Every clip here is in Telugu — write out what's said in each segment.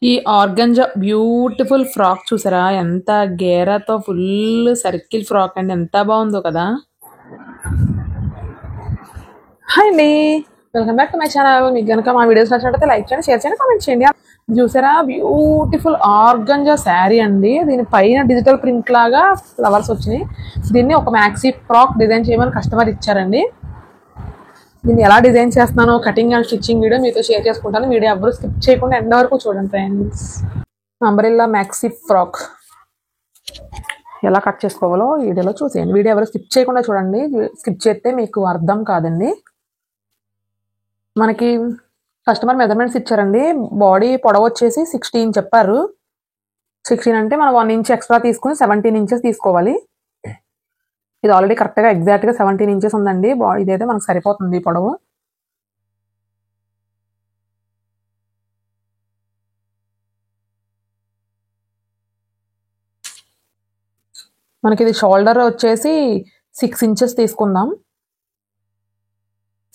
ఈ ఆర్గంజా బ్యూటిఫుల్ ఫ్రాక్ చూసారా? ఎంత గేరాతో ఫుల్ సర్కిల్ ఫ్రాక్ అండి, ఎంత బాగుందో కదా. హాయ్ అండి, welcome back to my channel. మీకు కనుక మా వీడియోస్ నచ్చినట్లయితే లైక్ చేయండి, షేర్ చేయండి, కామెంట్ చేయండి. చూసారా? బ్యూటిఫుల్ ఆర్గంజా శారీ అండి. దీని పైన డిజిటల్ ప్రింట్ లాగా ఫ్లవర్స్ వచ్చినాయి. దీన్ని ఒక మ్యాక్సీ ఫ్రాక్ డిజైన్ చేయమని కస్టమర్ ఇచ్చారండి. దీన్ని ఎలా డిజైన్ చేస్తున్నానో కటింగ్ అండ్ స్టిచ్చింగ్ వీడియో మీతో షేర్ చేసుకుంటాను. వీడియో ఎవరు స్కిప్ చేయకుండా ఎండ్ వరకు చూడండి ఫ్రెండ్స్. అంబ్రెల్లా మ్యాక్సీ ఫ్రాక్ ఎలా కట్ చేసుకోవాలో వీడియోలో చూసేయండి. వీడియో ఎవరు స్కిప్ చేయకుండా చూడండి, స్కిప్ చేస్తే మీకు అర్థం కాదండి. మనకి కస్టమర్ మెజర్మెంట్స్ ఇచ్చారండి. బాడీ పొడవు వచ్చేసి 16 చెప్పారు. 16 అంటే మనం 1 ఇంచ్ ఎక్స్ట్రా తీసుకుని 17 ఇంచెస్ తీసుకోవాలి. ఇది ఆల్రెడీ కరెక్ట్గా ఎగ్జాక్ట్గా 17 ఇంచెస్ ఉందండి. బాడీ ఇదైతే మనకు సరిపోతుంది పొడవు. మనకి ఇది షోల్డర్ వచ్చేసి 6 ఇంచెస్ తీసుకుందాం.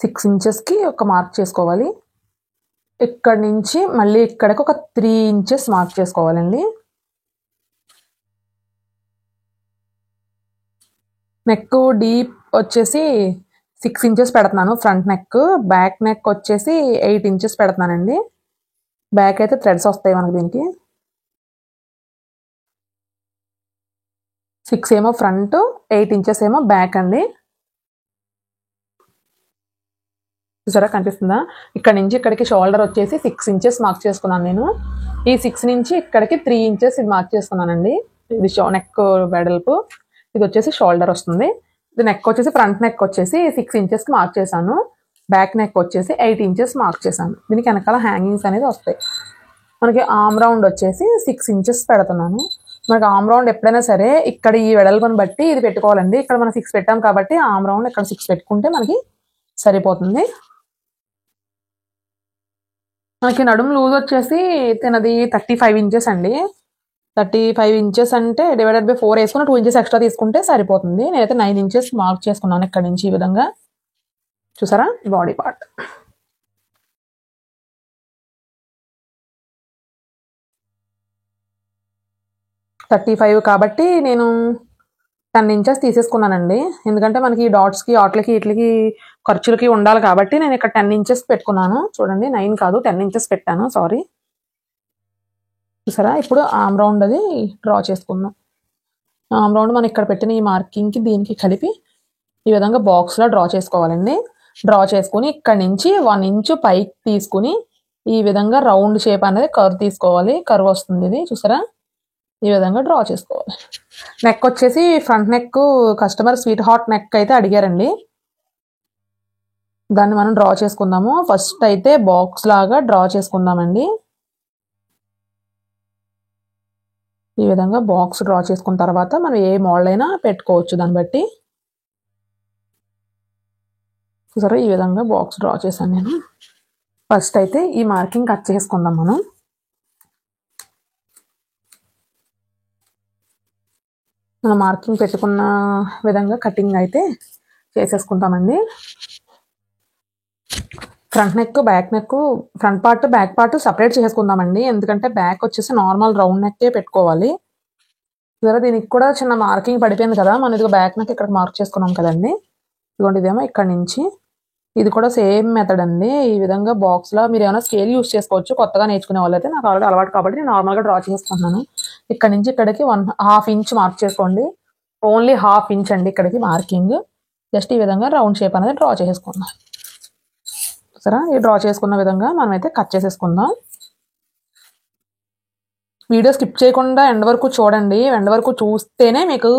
6 ఇంచెస్కి ఒక మార్క్ చేసుకోవాలి. ఇక్కడ నుంచి మళ్ళీ ఇక్కడికి ఒక 3 ఇంచెస్ మార్క్ చేసుకోవాలండి. నెక్ డీప్ వచ్చేసి 6 ఇంచెస్ పెడుతున్నాను ఫ్రంట్ నెక్. బ్యాక్ నెక్ వచ్చేసి 8 ఇంచెస్ పెడుతున్నానండి. బ్యాక్ అయితే థ్రెడ్స్ వస్తాయి మనకి. దీనికి 6 ఏమో ఫ్రంట్, 8 ఇంచెస్ ఏమో బ్యాక్ అండి. చూసారా, కనిపిస్తుందా? ఇక్కడ నుంచి ఇక్కడికి షోల్డర్ వచ్చేసి 6 ఇంచెస్ మార్క్ చేసుకున్నాను నేను. ఈ 6 నుంచి ఇక్కడికి 3 ఇంచెస్ ఇది మార్క్ చేసుకున్నానండి. ఇది నెక్ వెడల్పు, ఇది వచ్చేసి షోల్డర్ వస్తుంది. ఇది నెక్ వచ్చేసి ఫ్రంట్ నెక్ వచ్చేసి 6 ఇంచెస్కి మార్క్ చేశాను. బ్యాక్ నెక్ వచ్చేసి 8 ఇంచెస్ మార్క్ చేశాను. దీనికి వెనకాల హ్యాంగింగ్స్ అనేది వస్తాయి. మనకి ఆమ్ రౌండ్ వచ్చేసి 6 ఇంచెస్ పెడుతున్నాను. మనకి ఆమ్ రౌండ్ ఎప్పుడైనా సరే ఇక్కడ ఈ వెడల్పుని బట్టి ఇది పెట్టుకోవాలండి. ఇక్కడ మనం 6 పెట్టాం కాబట్టి ఆమ్ రౌండ్ ఇక్కడ 6 పెట్టుకుంటే మనకి సరిపోతుంది. మనకి నడుము లూజ్ వచ్చేసి తినది 35 ఇంచెస్ అండి. 35 ఇంచెస్ అంటే డివైడెడ్ బై 4 వేసుకుని 2 ఇంచెస్ ఎక్స్ట్రా తీసుకుంటే సరిపోతుంది. నేనైతే 9 ఇంచెస్ మార్క్ చేసుకున్నాను ఇక్కడ నుంచి. ఈ విధంగా చూసారా బాడీ పార్ట్. థర్టీ 35 కాబట్టి నేను 10 ఇంచెస్ తీసేసుకున్నానండి. ఎందుకంటే మనకి డాట్స్కి వాటికి వీటికి ఖర్చులకి ఉండాలి కాబట్టి నేను ఇక్కడ 10 ఇంచెస్ పెట్టుకున్నాను. చూడండి, 9 కాదు 10 ఇంచెస్ పెట్టాను, సారీ. చూసారా? ఇప్పుడు ఆమ్ రౌండ్ అది డ్రా చేసుకుందాం. ఆమ్ రౌండ్ మనం ఇక్కడ పెట్టిన ఈ మార్కింగ్కి దీనికి కలిపి ఈ విధంగా బాక్స్లో డ్రా చేసుకోవాలండి. డ్రా చేసుకుని ఇక్కడ నుంచి 1 ఇంచు పైకి తీసుకుని ఈ విధంగా రౌండ్ షేప్ అనేది కర్వ్ తీసుకోవాలి. కర్వ్ వస్తుంది ఇది, చూసారా? ఈ విధంగా డ్రా చేసుకోవాలి. నెక్ వచ్చేసి front neck customer sweet heart neck అయితే అడిగారండి. దాన్ని మనం డ్రా చేసుకుందాము. ఫస్ట్ అయితే బాక్స్ లాగా డ్రా చేసుకుందామండి. ఈ విధంగా బాక్స్ డ్రా చేసుకున్న తర్వాత మనం ఏ మోడల్ అయినా పెట్టుకోవచ్చు దాన్ని బట్టి. సరే, ఈ విధంగా బాక్స్ డ్రా చేశాను నేను. ఫస్ట్ అయితే ఈ మార్కింగ్ కట్ చేసుకుందాం మనం. మనం మార్కింగ్ పెట్టుకున్న విధంగా కటింగ్ అయితే చేసేసుకుంటామండి. Front neck, back neck, front part back part separate చేసుకుందామండి. ఎందుకంటే బ్యాక్ వచ్చేసి నార్మల్ రౌండ్ నెక్కే పెట్టుకోవాలి. సరే, దీనికి కూడా చిన్న మార్కింగ్ పడిపోయింది కదా, మనం ఇది బ్యాక్ నెక్ ఇక్కడ మార్క్ చేసుకున్నాం కదండి. ఇదిగోండి, ఇదేమో ఇక్కడ నుంచి. ఇది కూడా సేమ్ మెథడ్ అండి. ఈ విధంగా బాక్స్లో మీరు ఏమైనా స్కేల్ యూస్ చేసుకోవచ్చు. కొత్తగా నేర్చుకునే వాళ్ళైతే, నాకు ఆల్రెడీ అలవాటు కాబట్టి నేను నార్మల్గా డ్రా చేసుకుంటున్నాను. ఇక్కడ నుంచి ఇక్కడికి 1/2 ఇంచ్ మార్క్ చేసుకోండి. ఓన్లీ 1/2 ఇంచ్ అండి ఇక్కడికి మార్కింగ్. జస్ట్ ఈ విధంగా రౌండ్ షేప్ అనేది డ్రా చేసుకుందాం. సరే, ఈ డ్రా చేసుకున్న విధంగా మనమైతే కట్ చేసేసుకుందాం. వీడియో స్కిప్ చేయకుండా ఎండ్ వరకు చూడండి. ఎండ్ వరకు చూస్తేనే మీకు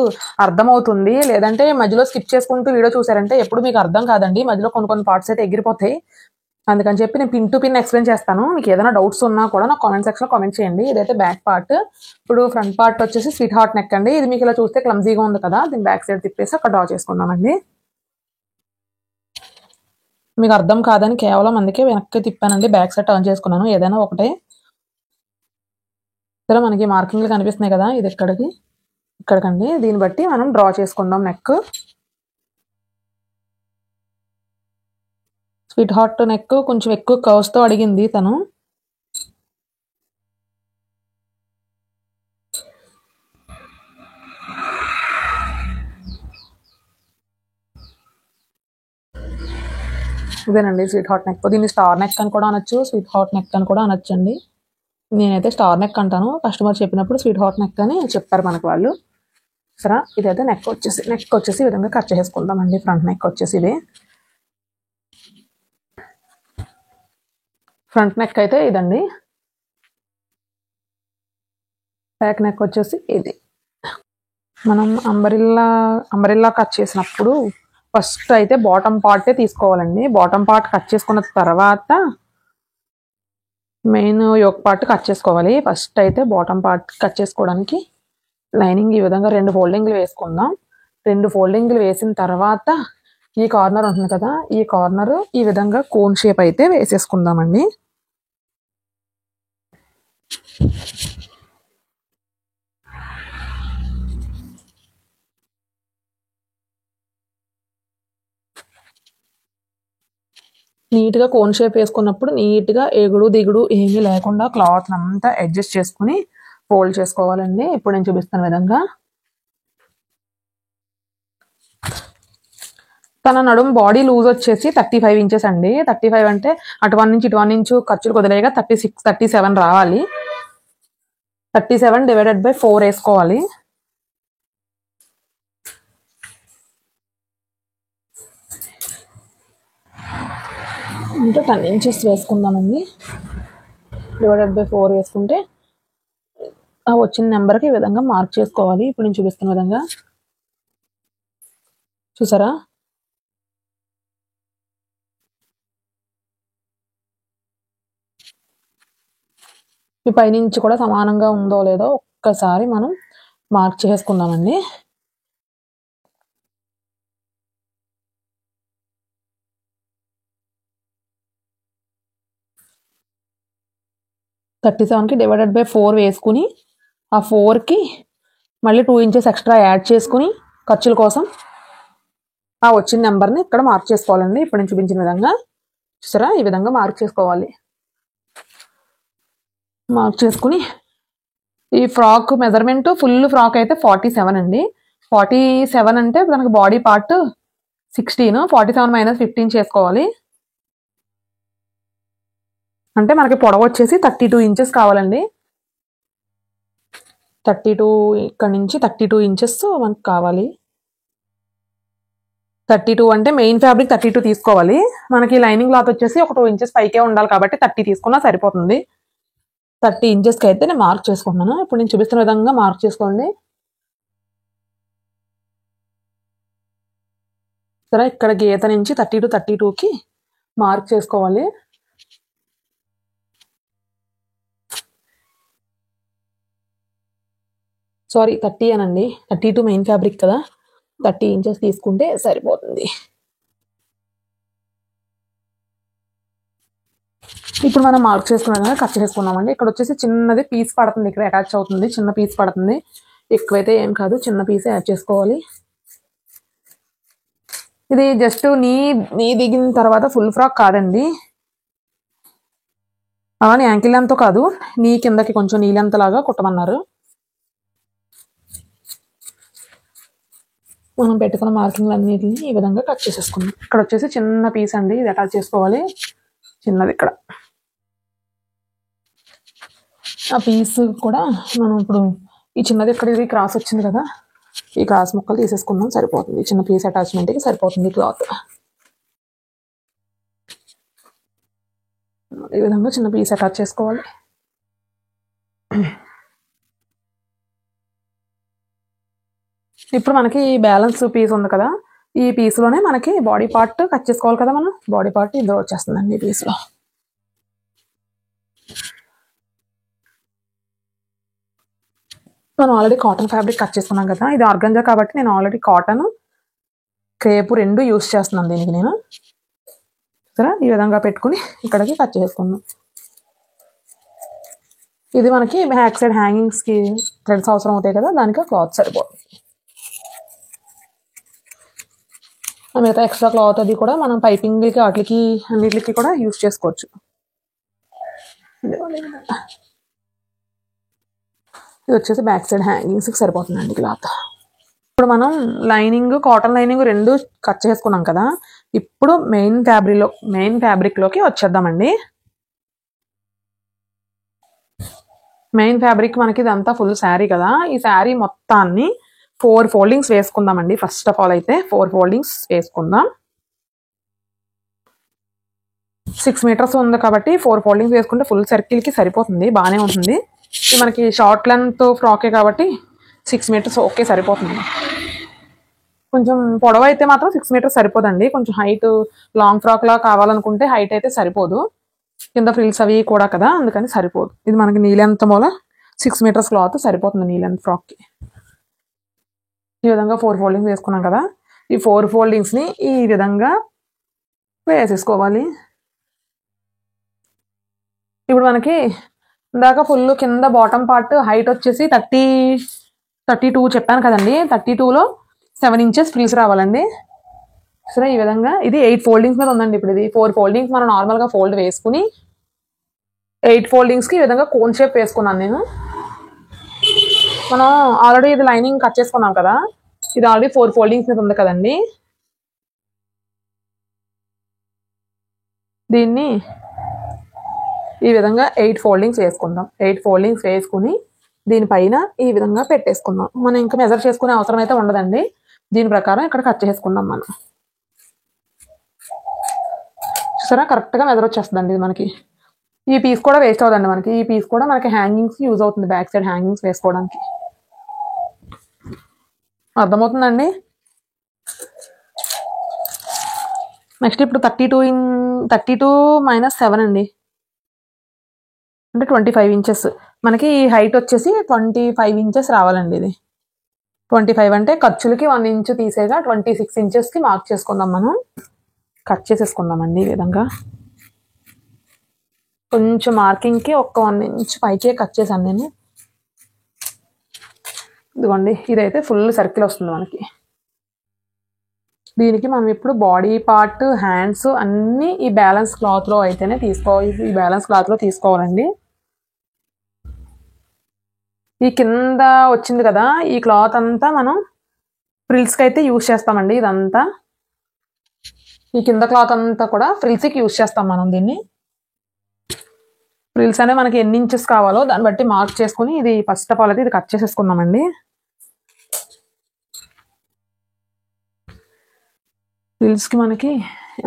అర్థమవుతుంది. లేదంటే మధ్యలో స్కిప్ చేసుకుంటూ వీడియో చూసారంటే ఎప్పుడు మీకు అర్థం కాదండి. మధ్యలో కొన్ని పార్ట్స్ అయితే ఎగిరిపోతాయి. అందుకని చెప్పి నేను పిన్ టు పిన్ ఎక్స్ప్లెయిన్ చేస్తాను. మీకు ఏదైనా డౌట్స్ ఉన్నా కూడా నాకు కామెంట్ సెక్షన్లో కామెంట్ చేయండి. ఇదైతే బ్యాక్ పార్ట్. ఇప్పుడు ఫ్రంట్ పార్ట్ వచ్చేసి స్వీట్ హార్ట్ నెక్ అండి. ఇది మీకు ఇలా చూస్తే క్లమ్జీగా ఉంది కదా, దీన్ని బ్యాక్ సైడ్ తిప్పేసి అక్కడ డ్రా చేసుకుందామండి. మీకు అర్థం కాదని కేవలం అందుకే వెనక్కి తిప్పానండి, బ్యాక్ సైడ్ టర్న్ చేసుకున్నాను. ఏదైనా ఒకటే. సరే, మనకి మార్కింగ్లు కనిపిస్తున్నాయి కదా, ఇది ఇక్కడికండి. దీన్ని బట్టి మనం డ్రా చేసుకుందాం నెక్. స్వీట్ హార్ట్ నెక్ కొంచెం ఎక్కువ కర్వ్స్తో అడిగింది తను. ఇదేనండి స్వీట్ హాట్ నెక్. దీన్ని స్టార్ నెక్ అని కూడా అనొచ్చు, స్వీట్ హాట్ నెక్ అని కూడా అనొచ్చండి. నేనైతే స్టార్ నెక్ అంటాను. కస్టమర్ చెప్పినప్పుడు స్వీట్ హాట్ నెక్ అని చెప్పారు మనకు వాళ్ళు. సరే ఇదైతే నెక్ వచ్చేసి ఈ విధంగా కట్ చేసుకుందామండి. ఫ్రంట్ నెక్ వచ్చేసి ఇది ఫ్రంట్ నెక్ అయితే ఇదండి. బ్యాక్ నెక్ వచ్చేసి ఇది. మనం అంబరిల్లా కట్ చేసినప్పుడు ఫస్ట్ అయితే బాటమ్ పార్టే తీసుకోవాలండి. బాటమ్ పార్ట్ కట్ చేసుకున్న తర్వాత మెయిన్ యోక్ పార్ట్ కట్ చేసుకోవాలి. ఫస్ట్ అయితే బాటమ్ పార్ట్ కట్ చేసుకోవడానికి లైనింగ్ ఈ విధంగా 2 ఫోల్డింగ్లు వేసుకుందాం. 2 ఫోల్డింగ్లు వేసిన తర్వాత ఈ కార్నర్ ఉంటుంది కదా, ఈ కార్నర్ ఈ విధంగా కోన్ షేప్ అయితే వేసేసుకుందామండి. నీట్గా కోన్ షేప్ వేసుకున్నప్పుడు నీట్గా ఎగుడు దిగుడు ఏమీ లేకుండా క్లాత్ అంతా అడ్జస్ట్ చేసుకుని ఫోల్డ్ చేసుకోవాలండి. ఇప్పుడు నేను చూపిస్తున్న విధంగా. తన నడుము బాడీ లూజ్ వచ్చేసి 35 ఇంచెస్ అండి. 35 అంటే అటు 1 నుంచి ఇటు 1 ఇంచు ఖర్చులు కుదిలేగా 37 రావాలి. 37 డివైడెడ్ బై 4 వేసుకోవాలి. ఇంకా 10 ఇంచెస్ వేసుకుందామండి. డివైడెడ్ బై 4 వేసుకుంటే ఆ వచ్చిన నెంబర్కి ఈ విధంగా మార్క్ చేసుకోవాలి. ఇప్పుడు నేను చూపిస్తున్న విధంగా చూసారా. ఈ పైనుంచి కూడా సమానంగా ఉందో లేదో ఒక్కసారి మనం మార్క్ చేసుకుందామండి. కి డివైడెడ్ బై 4 వేసుకుని ఆ 4కి మళ్ళీ 2 ఇంచెస్ ఎక్స్ట్రా యాడ్ చేసుకుని ఖర్చుల కోసం ఆ వచ్చిన నెంబర్ని ఇక్కడ మార్క్ చేసుకోవాలండి. ఇప్పుడు నేను చూపించిన విధంగా చూసారా, ఈ విధంగా మార్క్ చేసుకోవాలి. మార్క్ చేసుకుని ఈ ఫ్రాక్ మెజర్మెంట్ ఫుల్ ఫ్రాక్ అయితే 47 అండి. 47 అంటే మనకి బాడీ పార్ట్ 16, 47 - 15 చేసుకోవాలి. అంటే మనకి పొడవు వచ్చేసి 32 ఇంచెస్ కావాలండి. 32 ఇక్కడ నుంచి 32 ఇంచెస్ మనకు కావాలి. 32 అంటే మెయిన్ ఫ్యాబ్రిక్ 32 తీసుకోవాలి. మనకి లైనింగ్ క్లాత్ వచ్చేసి ఒక 2 ఇంచెస్ పైకే ఉండాలి కాబట్టి 30 తీసుకున్నా సరిపోతుంది. 30 ఇంచెస్కి అయితే నేను మార్క్ చేసుకుంటున్నాను. ఇప్పుడు నేను చూపిస్తున్న విధంగా మార్క్ చేసుకోండి. సరే ఇక్కడ గీత నుంచి 30 to 32కి మార్క్ చేసుకోవాలి. సారీ 30 అనండి. 32 మెయిన్ ఫ్యాబ్రిక్ కదా, 30 ఇంచెస్ తీసుకుంటే సరిపోతుంది. ఇప్పుడు మనం మార్క్ చేసుకున్న కట్ చేసుకున్నామండి. ఇక్కడ వచ్చేసి చిన్నది పీస్ పడుతుంది, ఇక్కడ అటాచ్ అవుతుంది, చిన్న పీస్ పడుతుంది. ఎక్కువైతే ఏం కాదు, చిన్న పీస్ యాడ్ చేసుకోవాలి. ఇది జస్ట్ నీ దిగిన తర్వాత ఫుల్ ఫ్రాక్ కాదండి. అలానే యాంకిల్ లెంత్ కాదు, నీ కిందకి కొంచెం నీ లెంత్ లాగా కుట్టమన్నారు. మనం పెట్టుకున్న మార్కింగ్ అన్నిటిని ఈ విధంగా కట్ చేసేసుకున్నాం. ఇక్కడ వచ్చేసి చిన్న పీస్ అండి, ఇది అటాచ్ చేసుకోవాలి. చిన్నది ఇక్కడ ఆ పీస్ కూడా మనం ఇప్పుడు ఈ చిన్నది ఇక్కడ ఇది క్రాస్ వచ్చింది కదా, ఈ క్రాస్ ముక్కలు తీసేసుకుందాం, సరిపోతుంది. చిన్న పీస్ అటాచ్మెంట్కి సరిపోతుంది క్లాత్. ఈ విధంగా చిన్న పీస్ అటాచ్ చేసుకోవాలి. ఇప్పుడు మనకి బ్యాలెన్స్ పీస్ ఉంది కదా, ఈ పీస్లోనే మనకి బాడీ పార్ట్ కట్ చేసుకోవాలి కదా. మనం బాడీ పార్ట్ ఇందులో వచ్చేస్తుందండి ఈ పీస్లో. మనం ఆల్రెడీ కాటన్ ఫ్యాబ్రిక్ కట్ చేసుకున్నాం కదా, ఇది ఆర్గంజా కాబట్టి నేను ఆల్రెడీ కాటన్ క్రేపు 2 యూస్ చేస్తున్నాను దీనికి నేను. సరే ఈ విధంగా పెట్టుకుని ఇక్కడికి కట్ చేసుకుందాం. ఇది మనకి బ్యాక్ సైడ్ హ్యాంగింగ్స్కి థ్రెడ్స్ అవసరం అవుతాయి కదా, దానికి క్లాత్ సరిపోతుంది. మిగతా ఎక్స్ట్రా క్లాత్ అది కూడా మనం పైపింగ్కి వాటికి అన్నిటికి కూడా యూస్ చేసుకోవచ్చు. ఇది వచ్చేసి బ్యాక్ సైడ్ హ్యాంగింగ్స్కి సరిపోతుందండి క్లాత్. ఇప్పుడు మనం లైనింగ్ కాటన్ లైనింగ్ రెండు కట్ చేసుకున్నాం కదా. ఇప్పుడు మెయిన్ ఫ్యాబ్రిక్లోకి వచ్చేద్దామండి. మెయిన్ ఫ్యాబ్రిక్ మనకి ఇదంతా ఫుల్ శారీ కదా. ఈ శారీ మొత్తాన్ని 4 ఫోల్డింగ్స్ వేసుకుందామండి. ఫస్ట్ ఆఫ్ ఆల్ అయితే 4 ఫోల్డింగ్స్ వేసుకుందాం. 6 మీటర్స్ ఉంది కాబట్టి 4 ఫోల్డింగ్స్ వేసుకుంటే ఫుల్ సర్కిల్కి సరిపోతుంది, బాగానే ఉంటుంది. ఇది మనకి షార్ట్ లెంత్ ఫ్రాకే కాబట్టి 6 మీటర్స్ ఓకే సరిపోతుంది. కొంచెం పొడవు అయితే మాత్రం 6 మీటర్స్ సరిపోదండి. కొంచెం హైట్ లాంగ్ ఫ్రాక్ లా కావాలనుకుంటే హైట్ అయితే సరిపోదు, కింద ఫ్రిల్స్ అవి కూడా కదా, అందుకని సరిపోదు. ఇది మనకి నీ లెంత్ మూల 6 మీటర్స్ క్లాత్ సరిపోతుంది నీ లెంత్ ఫ్రాక్కి. ఈ విధంగా 4 ఫోల్డింగ్స్ వేసుకున్నాం కదా. ఈ 4 ఫోల్డింగ్స్ని ఈ విధంగా వేసేసుకోవాలి. ఇప్పుడు మనకి ఇందాక ఫుల్ కింద బాటమ్ పార్ట్ హైట్ వచ్చేసి 32 చెప్పాను కదండి. 32లో 7 ఇంచెస్ ఫ్రిల్స్ రావాలండి. సరే, ఈ విధంగా ఇది 8 ఫోల్డింగ్స్ మీద ఉందండి. ఇప్పుడు ఇది 4 ఫోల్డింగ్స్ మనం నార్మల్గా ఫోల్డ్ వేసుకుని 8 ఫోల్డింగ్స్కి ఈ విధంగా కోన్ షేప్ వేసుకున్నాను నేను. మనం ఆల్రెడీ ఇది లైనింగ్ కట్ చేసుకున్నాం కదా. ఇది ఆల్రెడీ 4 ఫోల్డింగ్స్ మీద ఉంది కదండి. దీన్ని ఈ విధంగా 8 ఫోల్డింగ్స్ వేసుకుందాం. 8 ఫోల్డింగ్స్ వేసుకుని దీనిపైన ఈ విధంగా పెట్టేసుకుందాం. మనం ఇంకా మెజర్ చేసుకునే అవసరం అయితే ఉండదండి. దీని ప్రకారం ఇక్కడ కట్ చేసుకుందాం మనం. చూసారా, కరెక్ట్గా మెజర్ వచ్చేస్తుందండి ఇది మనకి. ఈ పీస్ కూడా వేస్ట్ అవుతుందండి మనకి. ఈ పీస్ కూడా మనకి హ్యాంగింగ్స్ యూజ్ అవుతుంది, బ్యాక్ సైడ్ హ్యాంగింగ్స్ వేసుకోవడానికి. అర్థమవుతుందండి. నెక్స్ట్ ఇప్పుడు 32 - 7 అండి, అంటే 25 ఇంచెస్. మనకి హైట్ వచ్చేసి 25 ఇంచెస్ రావాలండి. ఇది 25 అంటే ఖర్చులకి 1 ఇంచు తీసేగా 26 ఇంచెస్కి మార్క్ చేసుకుందాం. మనం కట్ చేసేసుకుందామండి ఈ విధంగా. కొంచెం మార్కింగ్కి ఒక 1 ఇంచ్ పైకే కట్ చేశాను నేను. ఇదిగోండి, ఇదైతే ఫుల్ సర్కిల్ వస్తుంది మనకి. దీనికి మనం ఇప్పుడు బాడీ పార్ట్, హ్యాండ్స్ అన్నీ ఈ బ్యాలెన్స్ క్లాత్లో అయితేనే తీసుకోవాలి. ఈ బ్యాలెన్స్ క్లాత్లో తీసుకోవాలండి. ఈ కింద వచ్చింది కదా, ఈ క్లాత్ అంతా మనం ఫ్రిల్స్కి అయితే యూజ్ చేస్తామండి. ఇదంతా ఈ కింద క్లాత్ అంతా కూడా ఫ్రిల్స్కి యూజ్ చేస్తాం మనం. దీన్ని ఫ్రిల్స్ అనేవి మనకి ఎన్ని ఇంచెస్ కావాలో దాన్ని బట్టి మార్క్ చేసుకుని ఇది ఫస్ట్ ఆఫ్ ఆల్ అయితే ఇది కట్ చేసేసుకుందామండి. ఫ్రిల్స్కి మనకి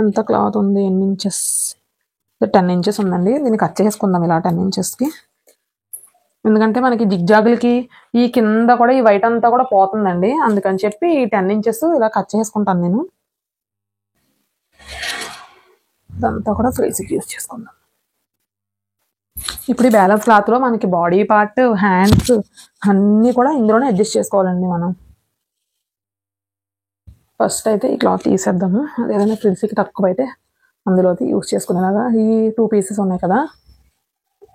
ఎంత క్లాత్ ఉంది, ఎన్ని ఇంచెస్? 10 ఇంచెస్ ఉందండి. దీన్ని కట్ చేసుకుందాం ఇలా 10 ఇంచెస్కి. ఎందుకంటే మనకి జిగ్జాగులకి ఈ కింద కూడా ఈ వైట్ అంతా కూడా పోతుందండి. అందుకని చెప్పి ఈ 10 ఇంచెస్ ఇలా కట్ చేసుకుంటాను నేను. ఇదంతా కూడా ఫ్రిల్స్కి యూజ్ చేసుకుందాం. ఇప్పుడు ఈ బ్యాలెన్స్ క్లాత్లో మనకి బాడీ పార్ట్, హ్యాండ్స్ అన్నీ కూడా ఇందులోనే అడ్జస్ట్ చేసుకోవాలండి మనం. ఫస్ట్ అయితే ఈ క్లాత్ తీసేద్దాము. అదేదైనా ఫ్రిల్స్కి తక్కువ అయితే అందులోకి యూజ్ చేసుకునేలాగా. ఈ 2 పీసెస్ ఉన్నాయి కదా,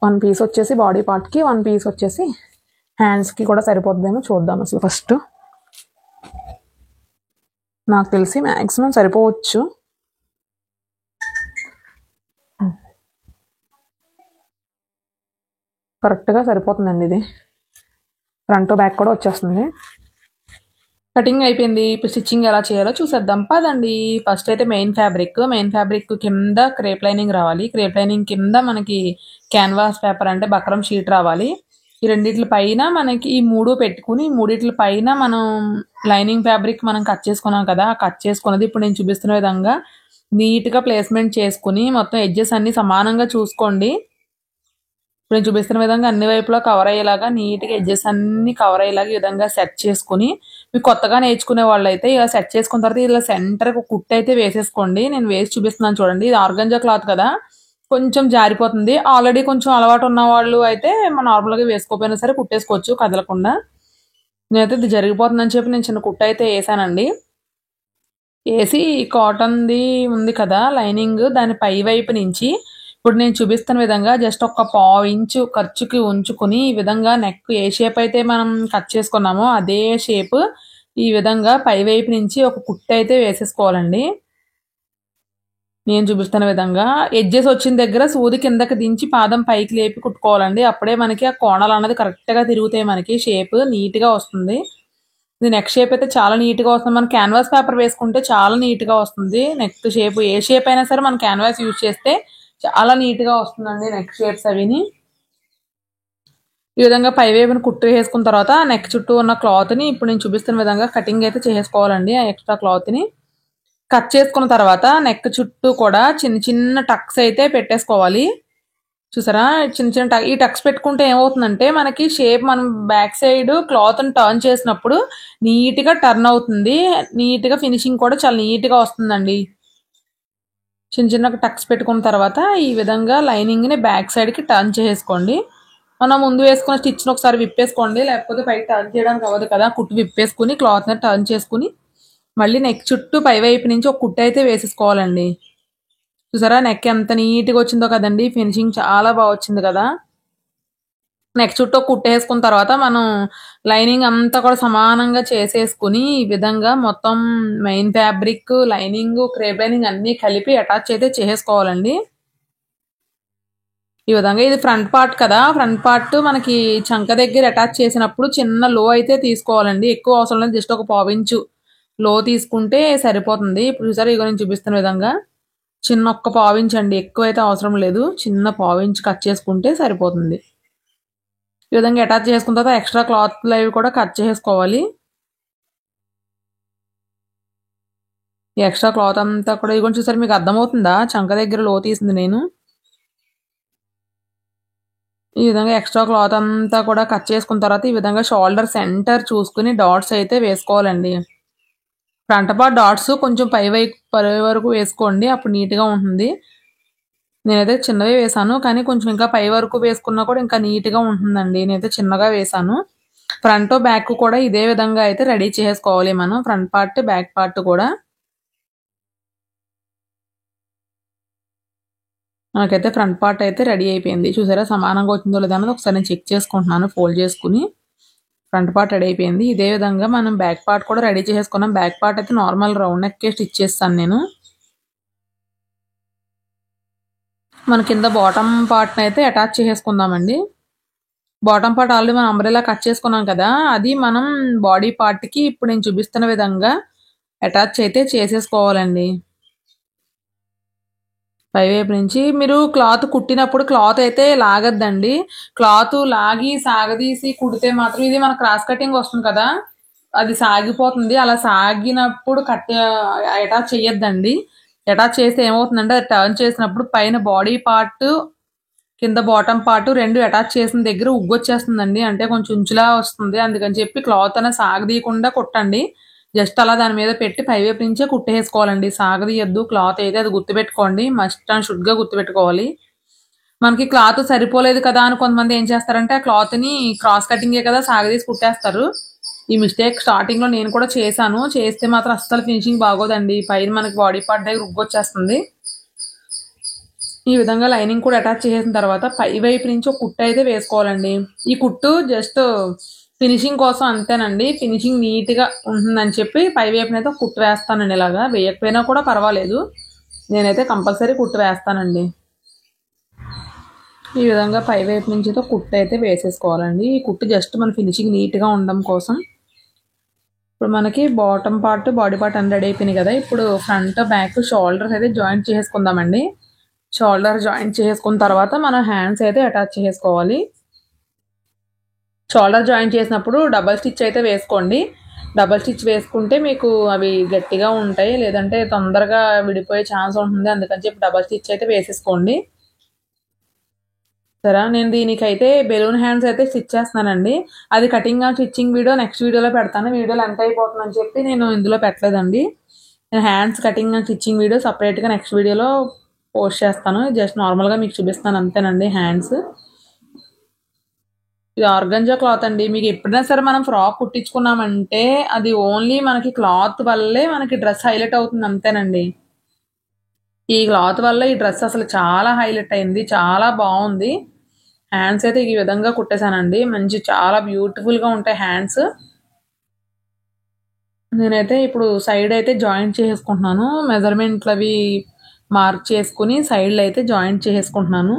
1 పీస్ వచ్చేసి బాడీ పార్ట్కి, 1 పీస్ వచ్చేసి హ్యాండ్స్కి కూడా సరిపోతుందేమో చూద్దాం. అసలు ఫస్ట్ నాకు తెలిసి మ్యాక్సిమం సరిపోవచ్చు. కరెక్ట్గా సరిపోతుందండి. ఇది ఫ్రంట్ బ్యాక్ కూడా వచ్చేస్తుంది. కటింగ్ అయిపోయింది. ఇప్పుడు స్టిచ్చింగ్ ఎలా చేయాలో చూసేద్దాం పదండి. ఫస్ట్ అయితే మెయిన్ ఫ్యాబ్రిక్ కింద క్రేప్ లైనింగ్ రావాలి. క్రేప్ లైనింగ్ కింద మనకి క్యాన్వాస్ పేపర్ అంటే బక్రం షీట్ రావాలి. ఈ రెండిట్ల పైన మనకి ఈ 3 పెట్టుకుని మూడిట్ల పైన మనం లైనింగ్ ఫ్యాబ్రిక్ మనం కట్ చేసుకున్నాం కదా, ఆ కట్ చేసుకున్నది ఇప్పుడు నేను చూపిస్తున్న విధంగా నీట్గా ప్లేస్మెంట్ చేసుకుని మొత్తం ఎడ్జెస్ అన్ని సమానంగా చూసుకోండి. ఇప్పుడు నేను చూపిస్తున్న విధంగా అన్ని వైపులా కవర్ అయ్యేలాగా నీట్గా ఎడ్జెస్ అన్ని కవర్ అయ్యేలాగా ఈ విధంగా సెట్ చేసుకుని, మీకు కొత్తగా నేర్చుకునే వాళ్ళు అయితే ఇలా సెట్ చేసుకున్న తర్వాత ఇలా సెంటర్కి ఒక కుట్టు అయితే వేసేసుకోండి. నేను వేసి చూపిస్తున్నాను చూడండి. ఇది ఆర్గంజా క్లాత్ కదా, కొంచెం జారిపోతుంది. ఆల్రెడీ కొంచెం అలవాటు ఉన్న వాళ్ళు అయితే మనం నార్మల్గా వేసుకోపోయినా సరే కుట్టేసుకోవచ్చు కదలకుండా. నేనైతే ఇది జరిగిపోతుందని చెప్పి నేను చిన్న కుట్టు అయితే వేసానండి. వేసి కాటన్ది ఉంది కదా లైనింగ్, దాని పై వైపు నుంచి ఇప్పుడు నేను చూపిస్తున్న విధంగా జస్ట్ ఒక 1/2 ఇంచు ఖర్చుకి ఉంచుకుని ఈ విధంగా నెక్ ఏ షేప్ అయితే మనం కట్ చేసుకున్నామో అదే షేప్ ఈ విధంగా పై వైపు నుంచి ఒక కుట్టు అయితే వేసేసుకోవాలండి. నేను చూపిస్తున్న విధంగా ఎడ్జెస్ వచ్చిన దగ్గర సూది కిందకి దించి పాదం పైకి లేపి కుట్టుకోవాలండి. అప్పుడే మనకి ఆ కోణాలు అన్నది కరెక్ట్గా తిరుగుతాయి, మనకి షేప్ నీట్గా వస్తుంది. ఇది నెక్ షేప్ అయితే చాలా నీట్గా వస్తుంది. మన క్యాన్వాస్ పేపర్ వేసుకుంటే చాలా నీట్గా వస్తుంది. నెక్ షేప్ ఏ షేప్ అయినా సరే మన క్యాన్వాస్ యూజ్ చేస్తే చాలా నీట్గా వస్తుందండి నెక్ షేప్స్ అవిని. ఈ విధంగా పైవేపున కుట్టు వేసుకున్న తర్వాత నెక్ చుట్టూ ఉన్న క్లాత్ని ఇప్పుడు నేను చూపిస్తున్న విధంగా కటింగ్ అయితే చేసుకోవాలండి. ఆ ఎక్స్ట్రా క్లాత్ని కట్ చేసుకున్న తర్వాత నెక్ చుట్టూ కూడా చిన్న చిన్న టక్స్ అయితే పెట్టేసుకోవాలి. చూసారా, చిన్న చిన్న ఈ టక్స్ పెట్టుకుంటే ఏమవుతుందంటే మనకి షేప్ మనం బ్యాక్ సైడ్ క్లాత్ని టర్న్ చేసినప్పుడు నీట్గా టర్న్ అవుతుంది. నీట్గా ఫినిషింగ్ కూడా చాలా నీట్గా వస్తుందండి. చిన్న చిన్న టక్స్ పెట్టుకున్న తర్వాత ఈ విధంగా లైనింగ్ని బ్యాక్ సైడ్కి టర్న్ చేసుకోండి. మనం ముందు వేసుకున్న స్టిచ్ని ఒకసారి విప్పేసుకోండి, లేకపోతే పైకి టర్న్ చేయడానికి అవ్వదు కదా. కుట్టు విప్పేసుకుని క్లాత్ని టర్న్ చేసుకుని మళ్ళీ నెక్ చుట్టూ పై వైపు నుంచి ఒక కుట్టు అయితే వేసేసుకోవాలండి. చూసారా నెక్ ఎంత నీట్గా వచ్చిందో కదండి, ఫినిషింగ్ చాలా బాగా వచ్చింది కదా. నెక్ చుట్టూ కుట్టేసుకున్న తర్వాత మనం లైనింగ్ అంతా కూడా సమానంగా చేసేసుకుని ఈ విధంగా మొత్తం main fabric, lining, crepe lining అన్నీ కలిపి అటాచ్ అయితే చేసేసుకోవాలండి. ఈ విధంగా ఇది ఫ్రంట్ పార్ట్ కదా, ఫ్రంట్ పార్ట్ మనకి చంక దగ్గర అటాచ్ చేసినప్పుడు చిన్న లో అయితే తీసుకోవాలండి. ఎక్కువ అవసరం లేదు, జస్ట్ ఒక 1/4 ఇంచు లో తీసుకుంటే సరిపోతుంది. ఇప్పుడు చూసారా, ఇగో నేను చూపిస్తున్న విధంగా చిన్న ఒక్క 1/4 ఇంచు అండి, ఎక్కువ అయితే అవసరం లేదు. చిన్న 1/4 ఇంచు కట్ చేసుకుంటే సరిపోతుంది. ఈ విధంగా అటాచ్ చేసుకున్న తర్వాత ఎక్స్ట్రా క్లాత్లు అవి కూడా కట్ చేసుకోవాలి. ఈ ఎక్స్ట్రా క్లాత్ అంతా కూడా ఇగో చూసారు, మీకు అర్థమవుతుందా, చంక దగ్గర లో తీసింది నేను. ఈ విధంగా ఎక్స్ట్రా క్లాత్ అంతా కూడా కట్ చేసుకున్న తర్వాత ఈ విధంగా షోల్డర్ సెంటర్ చూసుకుని డాట్స్ అయితే వేసుకోవాలండి. ఫ్రంట్ పార్ట్ డాట్స్ కొంచెం పై వరకు వేసుకోండి, అప్పుడు నీట్గా ఉంటుంది. నేనైతే చిన్నవే వేసాను, కానీ కొంచెం ఇంకా పై వరకు వేసుకున్నా కూడా ఇంకా నీట్గా ఉంటుందండి. నేనైతే చిన్నగా వేసాను. ఫ్రంట్ బ్యాక్ కూడా ఇదే విధంగా అయితే రెడీ చేసుకోవాలి మనం, ఫ్రంట్ పార్ట్ బ్యాక్ పార్ట్ కూడా. మనకైతే ఫ్రంట్ పార్ట్ అయితే రెడీ అయిపోయింది. చూసారా సమానంగా వచ్చిందో లేదా అన్నది ఒకసారి నేను చెక్ చేసుకుంటున్నాను ఫోల్డ్ చేసుకుని. ఫ్రంట్ పార్ట్ రెడీ అయిపోయింది. ఇదే విధంగా మనం బ్యాక్ పార్ట్ కూడా రెడీ చేసుకున్నాం. బ్యాక్ పార్ట్ అయితే నార్మల్ రౌండ్ నెక్కే స్టిచ్ చేస్తాను నేను. మన కింద బాటమ్ పార్ట్ని అయితే అటాచ్ చేసేసుకుందామండి. బాటమ్ పార్ట్ ఆల్రెడీ మనం అంబ్రెలా కట్ చేసుకున్నాం కదా, అది మనం బాడీ పార్ట్కి ఇప్పుడు నేను చూపిస్తున్న విధంగా అటాచ్ అయితే చేసేసుకోవాలండి. పైవైపు నుంచి మీరు క్లాత్ కుట్టినప్పుడు క్లాత్ అయితే లాగద్దండి. క్లాత్ లాగి సాగదీసి కుడితే మాత్రం ఇది మన క్రాస్ కటింగ్ వస్తుంది కదా, అది సాగిపోతుంది. అలా సాగినప్పుడు అటాచ్ చేయొద్దండి. అటాచ్ చేస్తే ఏమవుతుందంటే అది టర్న్ చేసినప్పుడు పైన బాడీ పార్ట్ కింద బాటమ్ పార్ట్ రెండు అటాచ్ చేసిన దగ్గర ఉగ్గొచ్చేస్తుందండి, అంటే కొంచెం ఉంచులా వస్తుంది. అందుకని చెప్పి క్లాత్ అనేది సాగదీయకుండా కుట్టండి. జస్ట్ అలా దాని మీద పెట్టి పైవైపు నుంచే కుట్టేసుకోవాలండి, సాగదీయద్దు క్లాత్ అయితే. అది గుర్తుపెట్టుకోండి, మస్ట్ అండ్ షుడ్గా గుర్తుపెట్టుకోవాలి. మనకి క్లాత్ సరిపోలేదు కదా అని కొంతమంది ఏం చేస్తారంటే ఆ క్లాత్ని క్రాస్ కటింగే కదా సాగదీసి కుట్టేస్తారు. ఈ మిస్టేక్ స్టార్టింగ్లో నేను కూడా చేశాను. చేస్తే మాత్రం అస్సలు ఫినిషింగ్ బాగోదండి, పైన మనకి బాడీ పార్ట్ దగ్గర ఉగ్గొచ్చేస్తుంది. ఈ విధంగా లైనింగ్ కూడా అటాచ్ చేసిన తర్వాత పై వైపు నుంచి ఒక కుట్టు అయితే వేసుకోవాలండి. ఈ కుట్టు జస్ట్ ఫినిషింగ్ కోసం అంతేనండి, ఫినిషింగ్ నీట్గా ఉంటుందని చెప్పి పై వైపునైతే కుట్టు వేస్తానండి. ఇలాగా వేయకపోయినా కూడా పర్వాలేదు, నేనైతే కంపల్సరీ కుట్టు వేస్తానండి. ఈ విధంగా పై వైపు నుంచి అయితే కుట్టు అయితే వేసేసుకోవాలండి. ఈ కుట్టు జస్ట్ మన ఫినిషింగ్ నీట్గా ఉండడం కోసం. ఇప్పుడు మనకి బాటమ్ పార్ట్ బాడీ పార్ట్ అన్ని రెడీ అయిపోయినాయి కదా, ఇప్పుడు ఫ్రంట్ బ్యాక్ షోల్డర్స్ అయితే జాయింట్ చేసుకుందామండి. షోల్డర్ జాయింట్ చేసుకున్న తర్వాత మనం హ్యాండ్స్ అయితే అటాచ్ చేసుకోవాలి. షోల్డర్ జాయింట్ చేసినప్పుడు డబల్ స్టిచ్ అయితే వేసుకోండి. డబల్ స్టిచ్ వేసుకుంటే మీకు అవి గట్టిగా ఉంటాయి, లేదంటే తొందరగా విడిపోయే ఛాన్స్ ఉంటుంది. అందుకని చెప్పి డబల్ స్టిచ్ అయితే వేసేసుకోండి. సరే, నేను దీనికైతే బెలూన్ హ్యాండ్స్ అయితే స్టిచ్ చేస్తున్నానండి. అది cutting and stitching video next వీడియోలో పెడతాను. వీడియోలో ఎంత అయిపోతుందని చెప్పి నేను ఇందులో పెట్టలేదండి. నేను hands cutting and stitching video సపరేట్గా నెక్స్ట్ వీడియోలో పోస్ట్ చేస్తాను. జస్ట్ నార్మల్గా మీకు చూపిస్తాను అంతేనండి. హ్యాండ్స్ ఇది ఆర్గంజా క్లాత్ అండి. మీకు ఎప్పుడైనా సరే మనం ఫ్రాక్ కుట్టించుకున్నామంటే అది ఓన్లీ మనకి క్లాత్ వల్లే మనకి డ్రెస్ హైలైట్ అవుతుంది అంతేనండి. ఈ క్లాత్ వల్ల ఈ డ్రెస్ అసలు చాలా హైలైట్ అయింది, చాలా బాగుంది. హ్యాండ్స్ అయితే ఈ విధంగా కుట్టేశానండి, మంచి చాలా బ్యూటిఫుల్గా ఉంటాయి హ్యాండ్స్. నేనైతే ఇప్పుడు సైడ్ అయితే జాయింట్ చేసుకుంటున్నాను. మెజర్మెంట్లు అవి మార్క్ చేసుకుని సైడ్లో అయితే జాయింట్ చేసుకుంటున్నాను.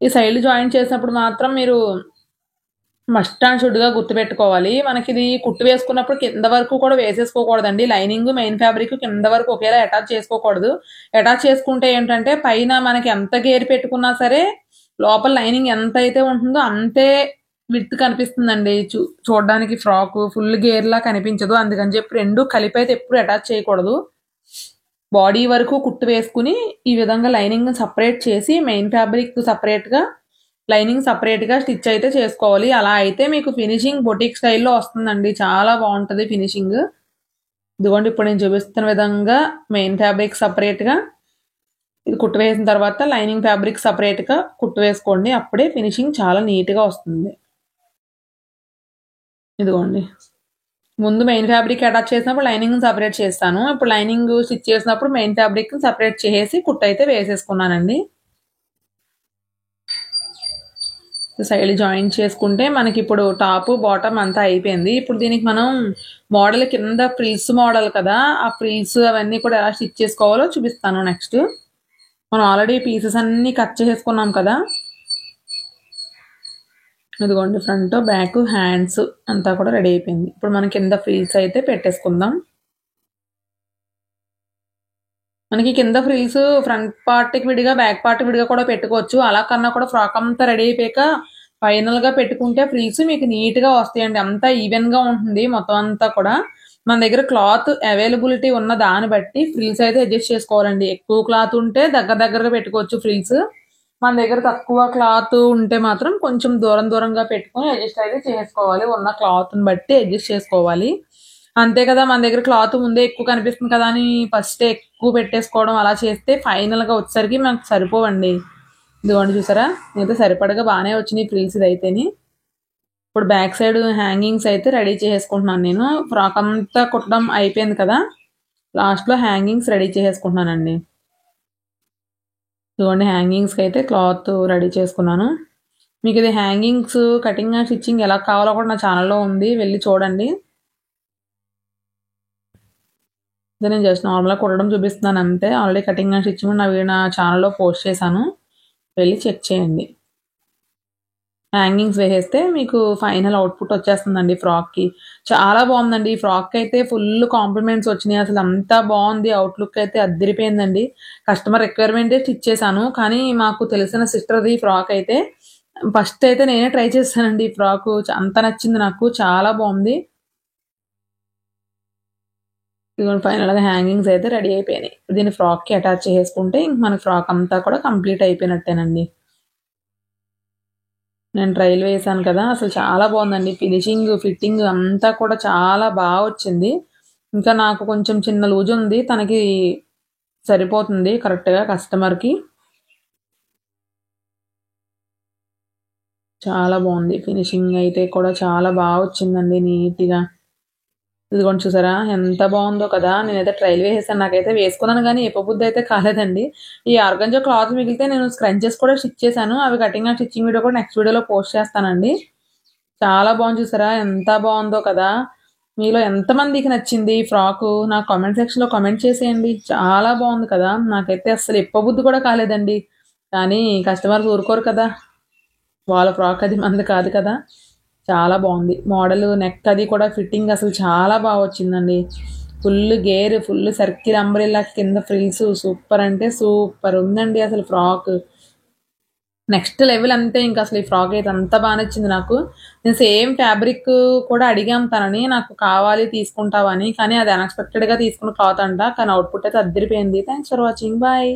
ఈ సైడ్ జాయింట్ చేసినప్పుడు మాత్రం మీరు మస్ట్ అండ్ షుడ్గా గుర్తుపెట్టుకోవాలి. మనకి ఇది కుట్టు వేసుకున్నప్పుడు కింద వరకు కూడా వేసేసుకోకూడదండి. లైనింగ్ మెయిన్ ఫ్యాబ్రిక్ కింద వరకు ఒకేలా అటాచ్ చేసుకోకూడదు. అటాచ్ చేసుకుంటే ఏంటంటే పైన మనకి ఎంత గేర్ పెట్టుకున్నా సరే లోపల లైనింగ్ ఎంత అయితే ఉంటుందో అంతే విడ్త్ కనిపిస్తుందండి. చూడడానికి ఫ్రాక్ ఫుల్ గేర్లా కనిపించదు. అందుకని చెప్పి రెండు కలిపి అయితే ఎప్పుడు అటాచ్ చేయకూడదు. బాడీ వరకు కుట్టు వేసుకుని ఈ విధంగా లైనింగ్ సపరేట్ చేసి మెయిన్ ఫ్యాబ్రిక్ సపరేట్గా లైనింగ్ సపరేట్గా స్టిచ్ అయితే చేసుకోవాలి. అలా అయితే మీకు ఫినిషింగ్ బొటిక్ స్టైల్లో వస్తుందండి. చాలా బాగుంటుంది ఫినిషింగ్. ఇదిగోండి ఇప్పుడు నేను చూపిస్తున్న విధంగా మెయిన్ ఫ్యాబ్రిక్ సపరేట్గా ఇది కుట్టు వేసిన తర్వాత లైనింగ్ ఫ్యాబ్రిక్ సపరేట్గా కుట్టు వేసుకోండి. అప్పుడే ఫినిషింగ్ చాలా నీట్గా వస్తుంది. ఇదిగోండి ముందు మెయిన్ ఫ్యాబ్రిక్ అటాచ్ చేసినప్పుడు లైనింగ్ సపరేట్ చేస్తాను. ఇప్పుడు లైనింగ్ స్టిచ్ చేసినప్పుడు మెయిన్ ఫ్యాబ్రిక్ సపరేట్ చేసి కుట్టు అయితే వేసేసుకున్నానండి. సైడ్ జాయిన్ చేసుకుంటే మనకి ఇప్పుడు టాప్ బాటమ్ అంతా అయిపోయింది. ఇప్పుడు దీనికి మనం మోడల్ కింద ఫ్రిల్స్ మోడల్ కదా, ఆ ఫ్రిల్స్ అవన్నీ కూడా ఎలా స్టిచ్ చేసుకోవాలో చూపిస్తాను. నెక్స్ట్ మనం ఆల్రెడీ పీసెస్ అన్నీ కట్ చేసుకున్నాం కదా. ఇదిగోండి ఫ్రంట్ బ్యాక్ హ్యాండ్స్ అంతా కూడా రెడీ అయిపోయింది. ఇప్పుడు మనం కింద ఫ్రిల్స్ అయితే పెట్టేసుకుందాం. మనకి కింద ఫ్రిల్స్ ఫ్రంట్ పార్ట్కి విడిగా బ్యాక్ పార్ట్ విడిగా కూడా పెట్టుకోవచ్చు. అలా కన్నా కూడా ఫ్రాక్ అంతా రెడీ అయిపోయాక ఫైనల్గా పెట్టుకుంటే ఫ్రిల్స్ మీకు నీట్గా వస్తాయండి. అంతా ఈవెన్గా ఉంటుంది మొత్తం అంతా కూడా. మన దగ్గర క్లాత్ అవైలబిలిటీ ఉన్న దాన్ని బట్టి ఫ్రిల్స్ అయితే అడ్జస్ట్ చేసుకోవాలండి. ఎక్కువ క్లాత్ ఉంటే దగ్గరగా పెట్టుకోవచ్చు ఫ్రిల్స్. మన దగ్గర తక్కువ క్లాత్ ఉంటే మాత్రం కొంచెం దూరంగా పెట్టుకొని అడ్జస్ట్ అయితే చేసుకోవాలి. ఉన్న క్లాత్ని బట్టి అడ్జస్ట్ చేసుకోవాలి. అంతే కదా, మన దగ్గర క్లాత్ ముందే ఎక్కువ కనిపిస్తుంది కదా అని ఫస్ట్ ఎక్కువ పెట్టేసుకోవడం అలా చేస్తే ఫైనల్గా వచ్చేసరికి మనకు సరిపోవండి. ఇదిగోండి చూసారా, నేనైతే సరిపడగా బాగానే వచ్చినాయి ఫ్రిల్స్ అయితేని. ఇప్పుడు బ్యాక్ సైడ్ హ్యాంగింగ్స్ అయితే రెడీ చేసుకుంటున్నాను నేను. ఫ్రాక్ అంతా కుట్టడం అయిపోయింది కదా, లాస్ట్లో హ్యాంగింగ్స్ రెడీ చేసుకుంటున్నానండి. ఇదిగోండి హ్యాంగింగ్స్కి అయితే క్లాత్ రెడీ చేసుకున్నాను. మీకు ఇది హ్యాంగింగ్స్ కటింగ్ అండ్ స్టిచ్చింగ్ ఎలా కావాలో కూడా నా ఛానల్లో ఉంది, వెళ్ళి చూడండి. నేను జస్ట్ నార్మల్గా కుట్టడం చూపిస్తున్నాను అంతే. ఆల్రెడీ కటింగ్ అండ్ స్టిచ్చింగ్ నా ఛానల్లో పోస్ట్ చేశాను, వెళ్ళి చెక్ చేయండి. హ్యాంగింగ్స్ వేసేస్తే మీకు ఫైనల్ అవుట్పుట్ వచ్చేస్తుందండి ఫ్రాక్కి. చాలా బాగుందండి ఈ ఫ్రాక్ అయితే. ఫుల్ కాంప్లిమెంట్స్ వచ్చినాయి. అసలు అంతా బాగుంది. అవుట్లుక్ అయితే అద్దరిపోయిందండి. కస్టమర్ రిక్వైర్మెంటే స్టిచ్ చేశాను, కానీ మాకు తెలిసిన సిస్టర్ది ఫ్రాక్ అయితే ఫస్ట్ అయితే నేనే ట్రై చేశానండి. ఈ ఫ్రాక్ అంత నచ్చింది నాకు, చాలా బాగుంది. ఇదిగోండి ఫైనల్గా హ్యాంగింగ్స్ అయితే రెడీ అయిపోయినాయి. దీన్ని ఫ్రాక్కి అటాచ్ చేసుకుంటే ఇంక మన ఫ్రాక్ అంతా కూడా కంప్లీట్ అయిపోయినట్టేనండి. నేను ట్రైల్ వేసాను కదా, అసలు చాలా బాగుందండి. ఫినిషింగ్ ఫిట్టింగ్ అంతా కూడా చాలా బాగా వచ్చింది. ఇంకా నాకు కొంచెం చిన్న లూజ్ ఉంది, తనకి సరిపోతుంది కరెక్ట్గా కస్టమర్కి. చాలా బాగుంది. ఫినిషింగ్ అయితే కూడా చాలా బాగా వచ్చిందండి నీట్గా. ఇదిగోండి చూసారా ఎంత బాగుందో కదా. నేనైతే ట్రైల్ వేసేసాను, నాకైతే వేసుకున్నాను కానీ ఎప్పబుద్ధి అయితే కాలేదండి. ఈ ఆర్గంజా క్లాత్ మిగిలితే నేను స్క్రంచెస్ కూడా స్టిచ్ చేశాను. అవి కటింగ్ అండ్ స్టిచ్చింగ్ వీడియో కూడా నెక్స్ట్ వీడియోలో పోస్ట్ చేస్తానండి. చాలా బాగుంది చూసారా, ఎంత బాగుందో కదా. మీలో ఎంతమందికి నచ్చింది ఈ ఫ్రాకు నా కామెంట్ సెక్షన్లో కామెంట్ చేసేయండి. చాలా బాగుంది కదా, నాకైతే అసలు ఎప్పబుద్ధి కూడా కాలేదండి. కానీ కస్టమర్స్ ఊరుకోరు కదా, వాళ్ళ ఫ్రాక్ అది మంది కాదు కదా. చాలా బాగుంది మోడల్. నెక్ అది కూడా ఫిట్టింగ్ అసలు చాలా బాగా వచ్చిందండి. Full gear, full circle umbrella, కింద ఫ్రిల్స్ సూపర్ అంటే సూపర్ ఉందండి అసలు ఫ్రాక్. నెక్స్ట్ లెవెల్ అంతే. ఇంకా అసలు ఈ ఫ్రాక్ అయితే అంత బాగా నచ్చింది నాకు. నేను సేమ్ ఫ్యాబ్రిక్ కూడా అడిగాం తనని, నాకు కావాలి తీసుకుంటావని, కానీ అది అన్ఎక్స్పెక్టెడ్గా తీసుకున్న క్లాత్ అంట. కానీ అవుట్పుట్ అయితే అద్దరిపోయింది. Thanks for watching, bye.